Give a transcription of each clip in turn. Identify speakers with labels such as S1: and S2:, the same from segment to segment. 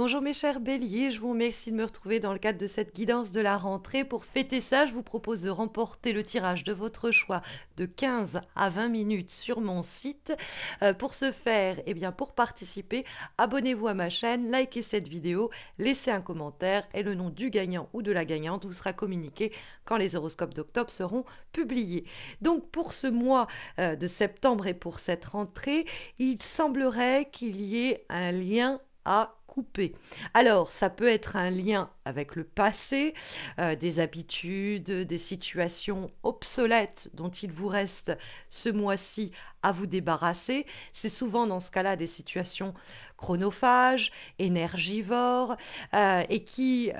S1: Bonjour mes chers béliers, je vous remercie de me retrouver dans le cadre de cette guidance de la rentrée. Pour fêter ça, je vous propose de remporter le tirage de votre choix de 15 à 20 minutes sur mon site. Pour ce faire, eh bien, pour participer, abonnez-vous à ma chaîne, likez cette vidéo, laissez un commentaire et le nom du gagnant ou de la gagnante vous sera communiqué quand les horoscopes d'octobre seront publiés. Donc pour ce mois de septembre et pour cette rentrée, il semblerait qu'il y ait un lien à couper. Alors, ça peut être un lien avec le passé, des habitudes, des situations obsolètes dont il vous reste ce mois-ci à vous débarrasser. C'est souvent dans ce cas-là des situations chronophages, énergivores et qui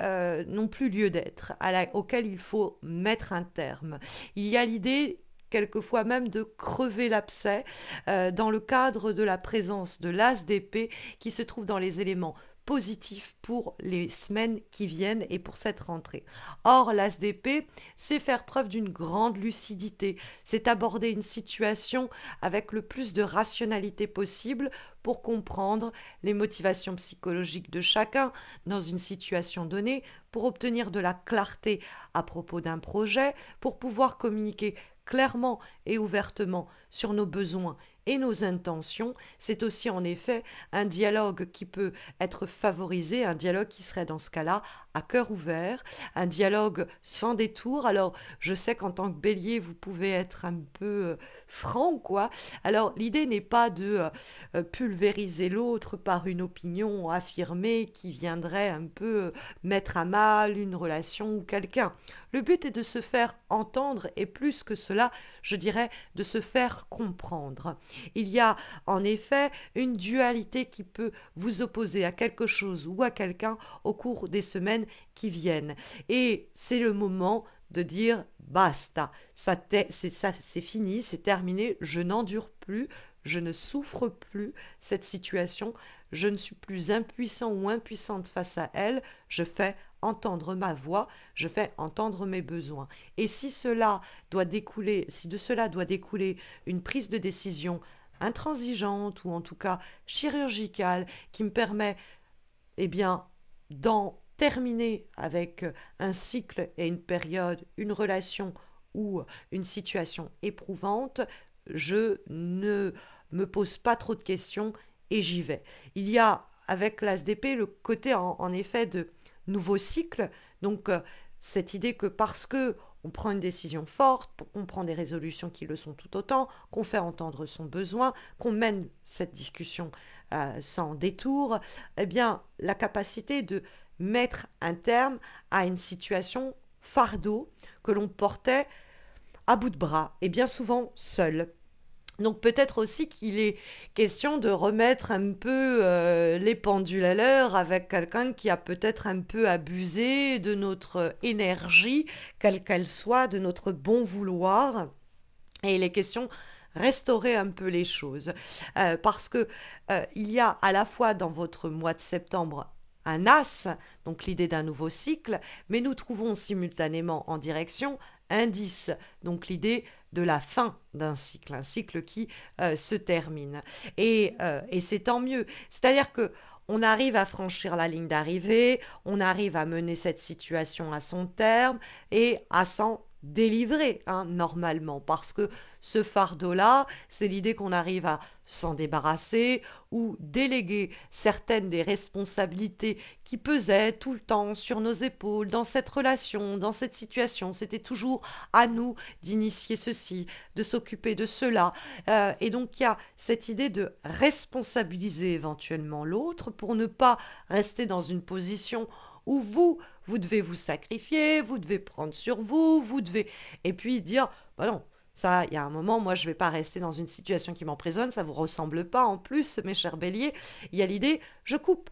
S1: n'ont plus lieu d'être, auxquelles il faut mettre un terme. Il y a l'idée quelquefois même de crever l'abcès dans le cadre de la présence de l'as d'épée qui se trouve dans les éléments positifs pour les semaines qui viennent et pour cette rentrée. Or, l'as d'épée, c'est faire preuve d'une grande lucidité, c'est aborder une situation avec le plus de rationalité possible pour comprendre les motivations psychologiques de chacun dans une situation donnée, pour obtenir de la clarté à propos d'un projet, pour pouvoir communiquer clairement et ouvertement sur nos besoins et nos intentions. C'est aussi en effet un dialogue qui peut être favorisé, un dialogue qui serait dans ce cas-là à cœur ouvert, un dialogue sans détour. Alors, je sais qu'en tant que bélier, vous pouvez être un peu franc, quoi. Alors, l'idée n'est pas de pulvériser l'autre par une opinion affirmée qui viendrait un peu mettre à mal une relation ou quelqu'un. Le but est de se faire entendre et plus que cela, je dirais, de se faire comprendre. Il y a en effet une dualité qui peut vous opposer à quelque chose ou à quelqu'un au cours des semaines qui viennent. Et c'est le moment de dire basta, c'est fini, c'est terminé, je n'endure plus, je ne souffre plus cette situation, je ne suis plus impuissant ou impuissante face à elle, je fais entendre ma voix, je fais entendre mes besoins. Et si de cela doit découler une prise de décision intransigeante ou en tout cas chirurgicale qui me permet, eh bien, d'en terminer avec un cycle et une période, une relation ou une situation éprouvante, je ne me pose pas trop de questions et j'y vais. Il y a avec l'ASDP le côté en effet de nouveau cycle, donc cette idée que parce que on prend une décision forte, on prend des résolutions qui le sont tout autant, qu'on fait entendre son besoin, qu'on mène cette discussion sans détour, eh bien, la capacité de mettre un terme à une situation fardeau que l'on portait à bout de bras et bien souvent seul. Donc peut-être aussi qu'il est question de remettre un peu les pendules à l'heure avec quelqu'un qui a peut-être un peu abusé de notre énergie, quelle qu'elle soit, de notre bon vouloir. Et il est question restaurer un peu les choses. Parce que il y a à la fois dans votre mois de septembre un as, donc l'idée d'un nouveau cycle, mais nous trouvons simultanément en direction un 10, donc l'idée de la fin d'un cycle, un cycle qui se termine. Et c'est tant mieux. C'est-à-dire que on arrive à franchir la ligne d'arrivée, on arrive à mener cette situation à son terme et à s'en délivrer, hein, normalement, parce que ce fardeau-là, c'est l'idée qu'on arrive à s'en débarrasser ou déléguer certaines des responsabilités qui pesaient tout le temps sur nos épaules dans cette relation, dans cette situation. C'était toujours à nous d'initier ceci, de s'occuper de cela. Et donc il y a cette idée de responsabiliser éventuellement l'autre pour ne pas rester dans une position où vous devez vous sacrifier, vous devez prendre sur vous, vous devez... Et puis dire, bah non, ça, il y a un moment, moi, je ne vais pas rester dans une situation qui m'emprisonne, ça ne vous ressemble pas en plus, mes chers béliers. Il y a l'idée, je coupe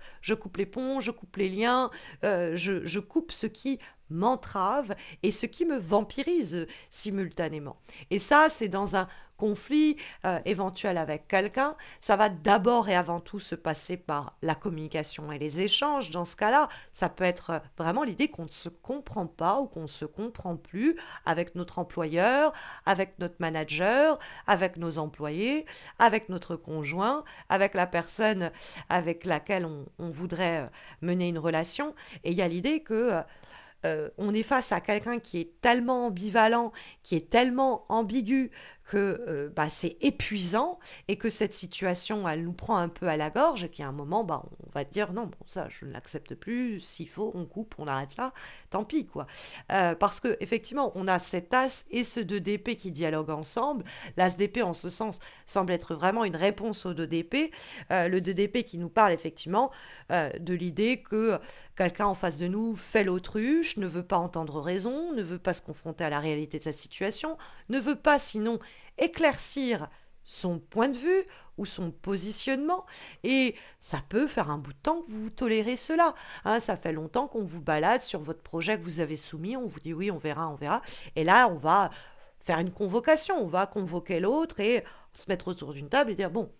S1: les ponts, je coupe les liens, je coupe ce qui m'entrave et ce qui me vampirise simultanément. Et ça, c'est dans un conflit éventuel avec quelqu'un, ça va d'abord et avant tout se passer par la communication et les échanges. Dans ce cas-là, ça peut être vraiment l'idée qu'on ne se comprend pas ou qu'on ne se comprend plus avec notre employeur, avec notre manager, avec nos employés, avec notre conjoint, avec la personne avec laquelle on voudrait mener une relation. Et il y a l'idée que on est face à quelqu'un qui est tellement ambivalent, qui est tellement ambigu que bah, c'est épuisant et que cette situation, elle nous prend un peu à la gorge et qu'à un moment, bah, on va dire non, bon, ça, je ne l'accepte plus, s'il faut, on coupe, on arrête là, tant pis, quoi. Parce que effectivement, on a cet as et ce 2 d'épée qui dialoguent ensemble. L'as d'épée, en ce sens, semble être vraiment une réponse au 2 d'épée. Le 2 d'épée qui nous parle effectivement de l'idée que quelqu'un en face de nous fait l'autruche, ne veut pas entendre raison, ne veut pas se confronter à la réalité de sa situation, ne veut pas sinon éclaircir son point de vue ou son positionnement. Et ça peut faire un bout de temps que vous tolérez cela. Hein, ça fait longtemps qu'on vous balade sur votre projet que vous avez soumis, on vous dit oui, on verra, on verra. Et là, on va faire une convocation, on va convoquer l'autre et se mettre autour d'une table et dire, bon,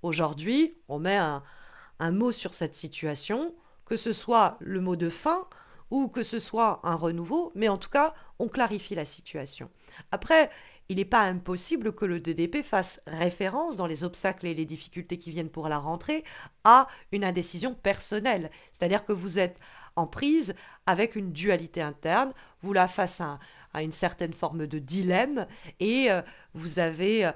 S1: aujourd'hui, on met un mot sur cette situation, que ce soit le mot de fin ou que ce soit un renouveau, mais en tout cas, on clarifie la situation. Après, il n'est pas impossible que le 2 d'épée fasse référence dans les obstacles et les difficultés qui viennent pour la rentrée à une indécision personnelle. C'est-à-dire que vous êtes en prise avec une dualité interne, vous la face à une certaine forme de dilemme et vous avez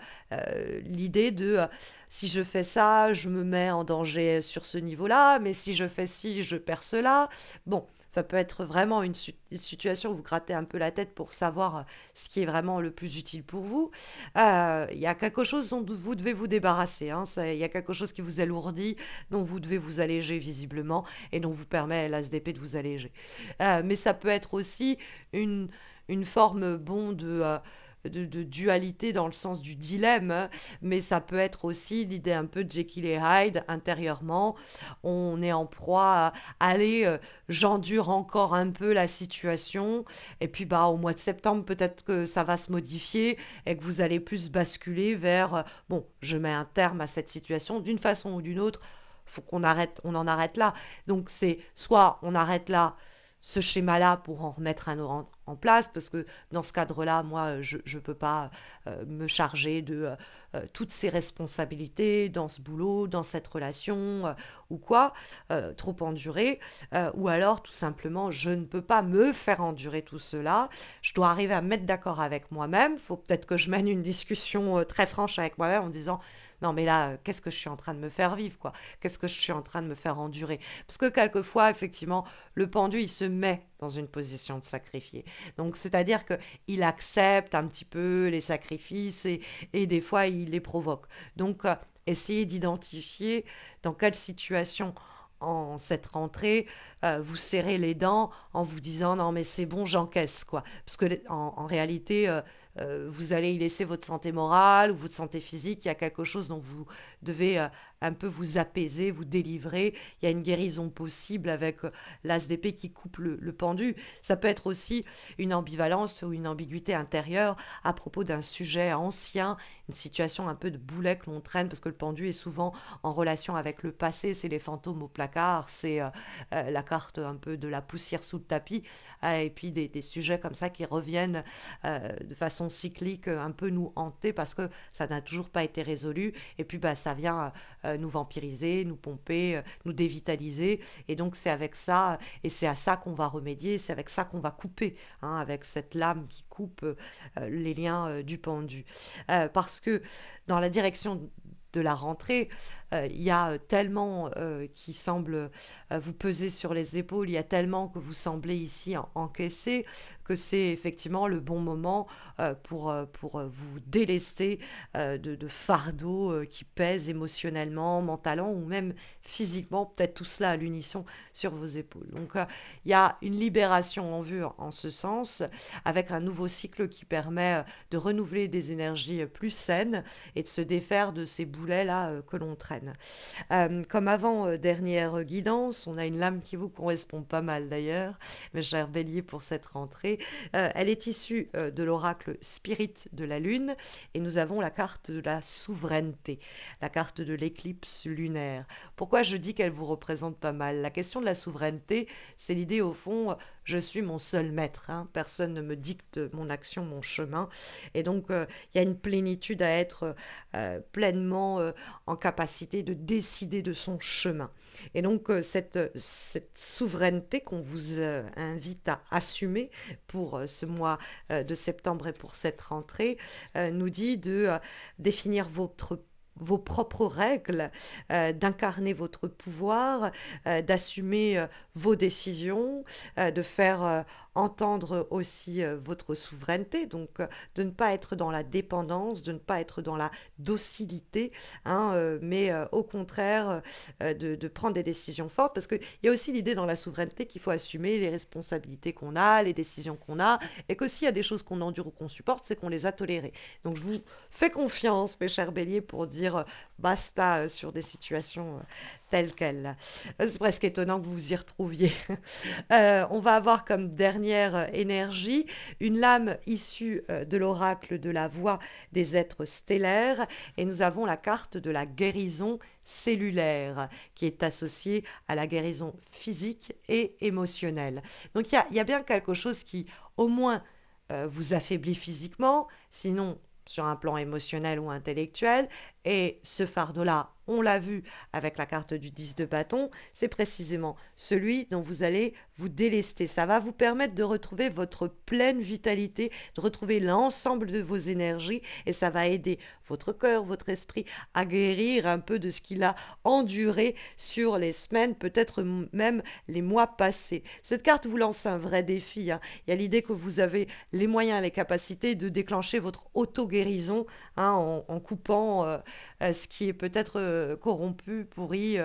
S1: l'idée de si je fais ça, je me mets en danger sur ce niveau-là, mais si je fais ci, je perds cela. Bon, ça peut être vraiment une situation où vous grattez un peu la tête pour savoir ce qui est vraiment le plus utile pour vous. Il y a quelque chose dont vous devez vous débarrasser. Hein. Il y a quelque chose qui vous alourdit, dont vous devez vous alléger visiblement et dont vous permet l'ASDP de vous alléger. Mais ça peut être aussi une forme bon de dualité dans le sens du dilemme, hein, mais ça peut être aussi l'idée un peu de Jekyll et Hyde intérieurement. On est en proie à aller, j'endure encore un peu la situation, et puis bah au mois de septembre peut-être que ça va se modifier et que vous allez plus basculer vers bon, je mets un terme à cette situation d'une façon ou d'une autre. Faut qu'on arrête, on en arrête là. Donc c'est soit on arrête là ce schéma-là pour en remettre un autre en place, parce que dans ce cadre-là, moi, je ne peux pas me charger de toutes ces responsabilités dans ce boulot, dans cette relation, ou quoi, trop endurer, ou alors tout simplement, je ne peux pas me faire endurer tout cela, je dois arriver à me mettre d'accord avec moi-même, il faut peut-être que je mène une discussion très franche avec moi-même en disant, non mais là, qu'est-ce que je suis en train de me faire vivre, quoi? Qu'est-ce que je suis en train de me faire endurer? Parce que quelquefois, effectivement, le pendu, il se met dans une position de sacrifier. Donc, c'est-à-dire qu'il accepte un petit peu les sacrifices et des fois, il les provoque. Donc, essayez d'identifier dans quelle situation en cette rentrée, vous serrez les dents en vous disant non mais c'est bon, j'encaisse quoi. Parce que en réalité, vous allez y laisser votre santé morale ou votre santé physique. Il y a quelque chose dont vous devez un peu vous apaiser, vous délivrer. Il y a une guérison possible avec l'as d'épée qui coupe le pendu. Ça peut être aussi une ambivalence ou une ambiguïté intérieure à propos d'un sujet ancien, une situation un peu de boulet que l'on traîne, parce que le pendu est souvent en relation avec le passé, c'est les fantômes au placard, c'est la carte un peu de la poussière sous le tapis, et puis des sujets comme ça qui reviennent de façon cyclique, un peu nous hanter parce que ça n'a toujours pas été résolu, et puis bah, ça vient nous vampiriser, nous pomper, nous dévitaliser, et donc c'est avec ça, et c'est à ça qu'on va remédier, c'est avec ça qu'on va couper, hein, avec cette lame qui coupe les liens du pendu. Parce que dans la direction de la rentrée, il y a tellement qui semble vous peser sur les épaules, il y a tellement que vous semblez ici encaisser, que c'est effectivement le bon moment pour vous délester de fardeaux qui pèsent émotionnellement, mentalement ou même physiquement, peut-être tout cela à l'unisson sur vos épaules. Donc il y a une libération en vue en ce sens, avec un nouveau cycle qui permet de renouveler des énergies plus saines et de se défaire de ces boulets-là que l'on traîne. souveraine. Comme avant-dernière guidance, on a une lame qui vous correspond pas mal d'ailleurs, mes chers béliers, pour cette rentrée. Elle est issue de l'oracle Spirit de la Lune et nous avons la carte de la souveraineté, la carte de l'éclipse lunaire. Pourquoi je dis qu'elle vous représente pas mal? La question de la souveraineté, c'est l'idée au fond, je suis mon seul maître, hein, personne ne me dicte mon action, mon chemin. Et donc, il y a une plénitude à être pleinement en capacité de décider de son chemin. Et donc, cette souveraineté qu'on vous invite à assumer pour ce mois de septembre et pour cette rentrée, nous dit de définir vos propres règles, d'incarner votre pouvoir, d'assumer vos décisions, de faire entendre aussi votre souveraineté, donc de ne pas être dans la dépendance, de ne pas être dans la docilité, hein, mais au contraire de prendre des décisions fortes, parce qu'il y a aussi l'idée dans la souveraineté qu'il faut assumer les responsabilités qu'on a, les décisions qu'on a, et que s'il y a des choses qu'on endure ou qu'on supporte, c'est qu'on les a tolérées. Donc je vous fais confiance, mes chers béliers, pour dire basta sur des situations telles quelles. C'est presque étonnant que vous vous y retrouviez. On va avoir comme dernière énergie une lame issue de l'oracle de la voix des êtres stellaires et nous avons la carte de la guérison cellulaire qui est associée à la guérison physique et émotionnelle. Donc il y a bien quelque chose qui au moins vous affaiblit physiquement, sinon sur un plan émotionnel ou intellectuel. Et ce fardeau-là, on l'a vu avec la carte du 10 de bâton, c'est précisément celui dont vous allez vous délester. Ça va vous permettre de retrouver votre pleine vitalité, de retrouver l'ensemble de vos énergies et ça va aider votre cœur, votre esprit à guérir un peu de ce qu'il a enduré sur les semaines, peut-être même les mois passés. Cette carte vous lance un vrai défi, hein. Il y a l'idée que vous avez les moyens, les capacités de déclencher votre auto-guérison, hein, en coupant ce qui est peut-être corrompu, pourri.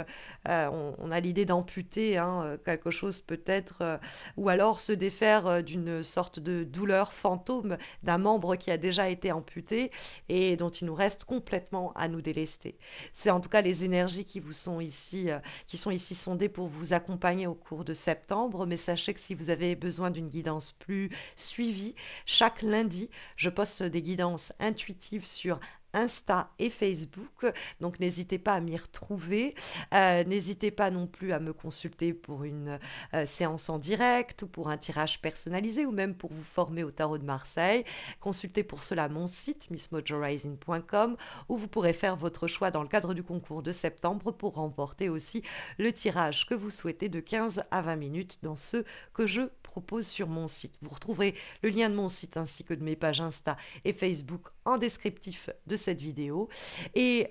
S1: On a l'idée d'amputer, hein, quelque chose peut-être, ou alors se défaire d'une sorte de douleur fantôme d'un membre qui a déjà été amputé et dont il nous reste complètement à nous délester. C'est en tout cas les énergies qui sont ici sondées pour vous accompagner au cours de septembre, mais sachez que si vous avez besoin d'une guidance plus suivie, chaque lundi, je poste des guidances intuitives sur Insta et Facebook, donc n'hésitez pas à m'y retrouver, n'hésitez pas non plus à me consulter pour une séance en direct ou pour un tirage personnalisé ou même pour vous former au tarot de Marseille. Consultez pour cela mon site missmojorising.com où vous pourrez faire votre choix dans le cadre du concours de septembre pour remporter aussi le tirage que vous souhaitez de 15 à 20 minutes dans ce que je propose sur mon site. Vous retrouverez le lien de mon site ainsi que de mes pages Insta et Facebook en descriptif de cette vidéo. Et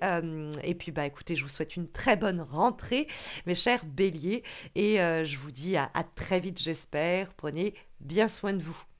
S1: puis, bah, écoutez, je vous souhaite une très bonne rentrée, mes chers béliers, et je vous dis à très vite, j'espère. Prenez bien soin de vous.